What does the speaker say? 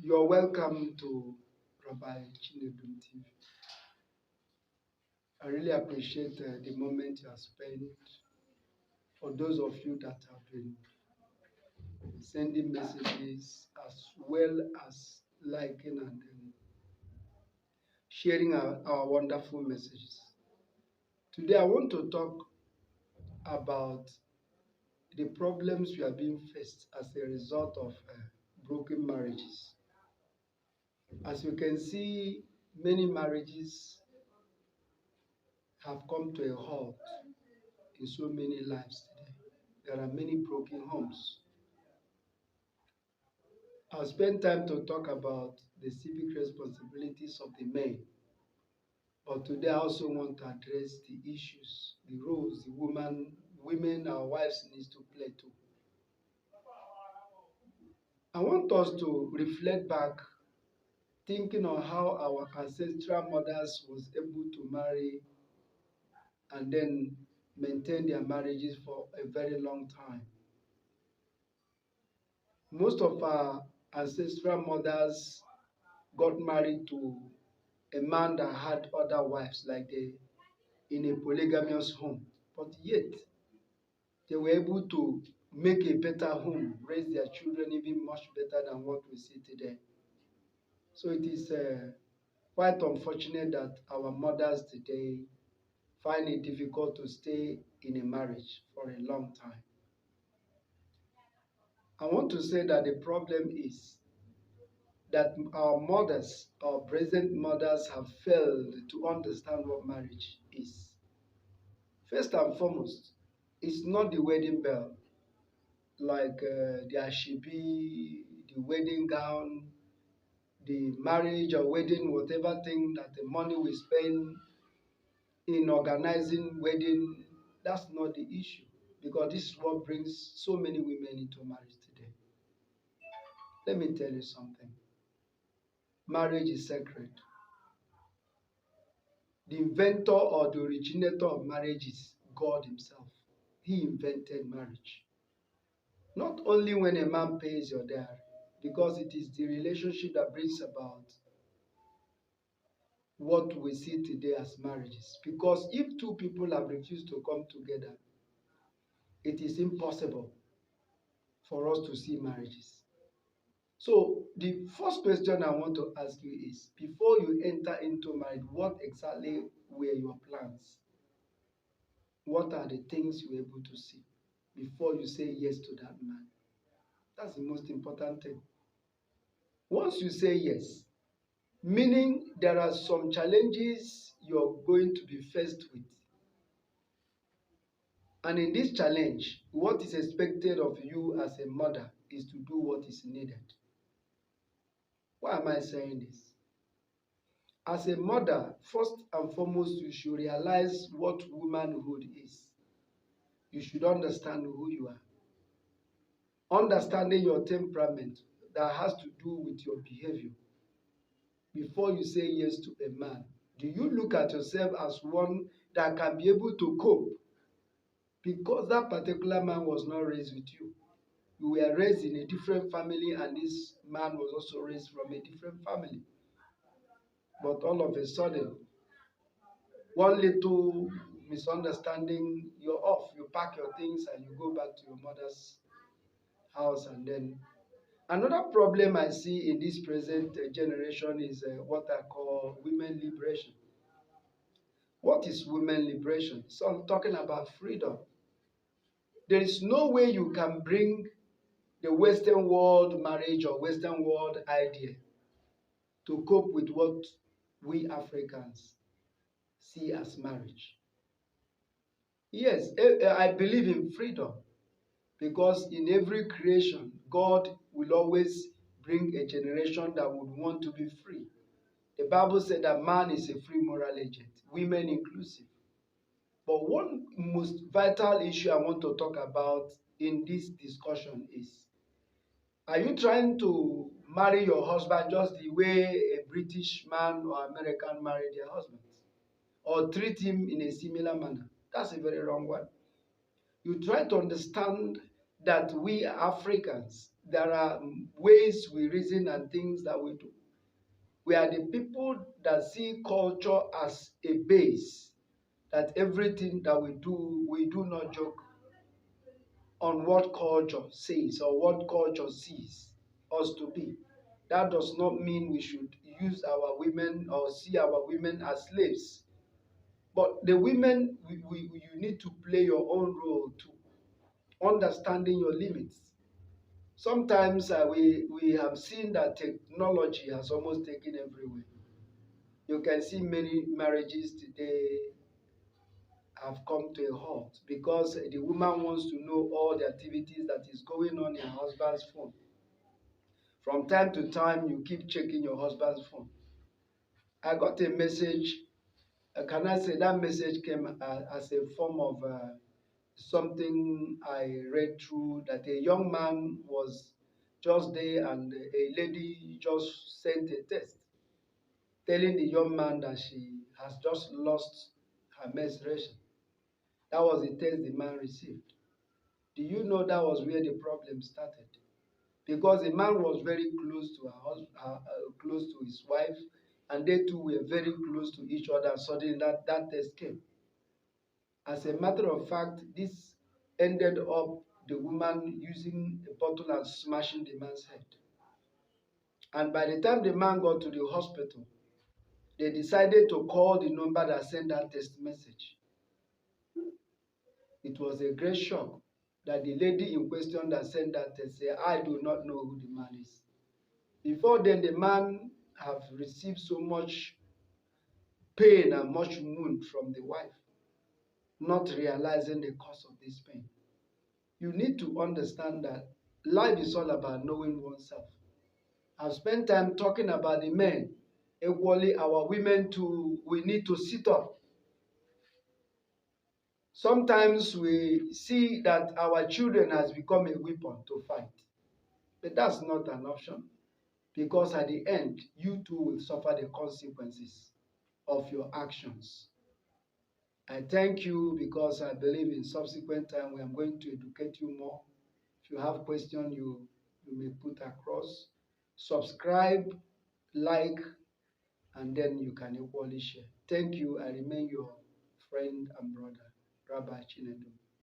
You're welcome to Rabbi Chinedum TV. I really appreciate the moment you have spent. For those of you that have been sending messages as well as liking and sharing our wonderful messages. Today I want to talk about the problems we are being faced as a result of broken marriages. As you can see, many marriages have come to a halt in so many lives today. There are many broken homes. I'll spend time to talk about the civic responsibilities of the men. But today I also want to address the issues, the roles the women, our wives needs to play too. I want us to reflect back, thinking on how our ancestral mothers was able to marry and then maintain their marriages for a very long time. Most of our ancestral mothers got married to a man that had other wives, like in a polygamous home. But yet, they were able to make a better home, raise their children even much better than what we see today. So it is quite unfortunate that our mothers today find it difficult to stay in a marriage for a long time. I want to say that the problem is that our mothers, our present mothers, have failed to understand what marriage is. First and foremost, it's not the wedding bell, like the ashebi, the wedding gown, the marriage or wedding, whatever thing that the money we spend in organizing wedding. That's not the issue, because this is what brings so many women into marriage today. Let me tell you something. Marriage is sacred. The inventor or the originator of marriage is God himself. He invented marriage. Not only when a man pays your dowry, because it is the relationship that brings about what we see today as marriages. Because if two people have refused to come together, it is impossible for us to see marriages. So the first question I want to ask you is, before you enter into marriage, what exactly were your plans? What are the things you were able to see before you say yes to that man? That's the most important thing. Once you say yes, meaning there are some challenges you're going to be faced with. And in this challenge, what is expected of you as a mother is to do what is needed. Why am I saying this? As a mother, first and foremost, you should realize what womanhood is. You should understand who you are. Understanding your temperament that has to do with your behavior. Before you say yes to a man, do you look at yourself as one that can be able to cope? Because that particular man was not raised with you. You were raised in a different family, and this man was also raised from a different family. But all of a sudden, one little misunderstanding, you're off. You pack your things and you go back to your mother's house. And then another problem I see in this present generation is what I call women liberation. What is women liberation? So I'm talking about freedom. There is no way you can bring the Western world marriage or Western world idea to cope with what we Africans see as marriage. Yes, I believe in freedom, because in every creation, God will always bring a generation that would want to be free. The Bible said that man is a free moral agent, women inclusive. But one most vital issue I want to talk about in this discussion is, are you trying to marry your husband just the way a British man or American marry their husbands? Or treat him in a similar manner? That's a very wrong one. You try to understand that we Africans there are ways we reason and things that we do. We are the people that see culture as a base, that everything that we do not joke on what culture says or what culture sees us to be. That does not mean we should use our women or see our women as slaves. But the women, you need to play your own role too, understanding your limits. Sometimes we have seen that technology has almost taken everywhere. You can see many marriages today have come to a halt because the woman wants to know all the activities that is going on in her husband's phone. From time to time, you keep checking your husband's phone. I got a message. Can I say that message came as a form of something I read through, that a young man was just there and a lady just sent a text telling the young man that she has just lost her menstruation. That was the text the man received. Do you know that was where the problem started? Because the man was very close to her husband, close to his wife, and they two were very close to each other. And suddenly that text came. As a matter of fact, this ended up the woman using a bottle and smashing the man's head. And by the time the man got to the hospital, they decided to call the number that sent that text message. It was a great shock that the lady in question that sent that text said, I do not know who the man is. Before then, the man have received so much pain and much wound from the wife, not realizing the cause of this pain. You need to understand that life is all about knowing oneself. I've spent time talking about the men. Equally, our women too, we need to sit up. Sometimes we see that our children has become a weapon to fight. But that's not an option, because at the end, you too will suffer the consequences of your actions. I thank you because I believe in subsequent time we are going to educate you more. If you have questions, you may put across. Subscribe, like, and then you can equally share. Thank you. I remain your friend and brother, Rabbi Chinedu.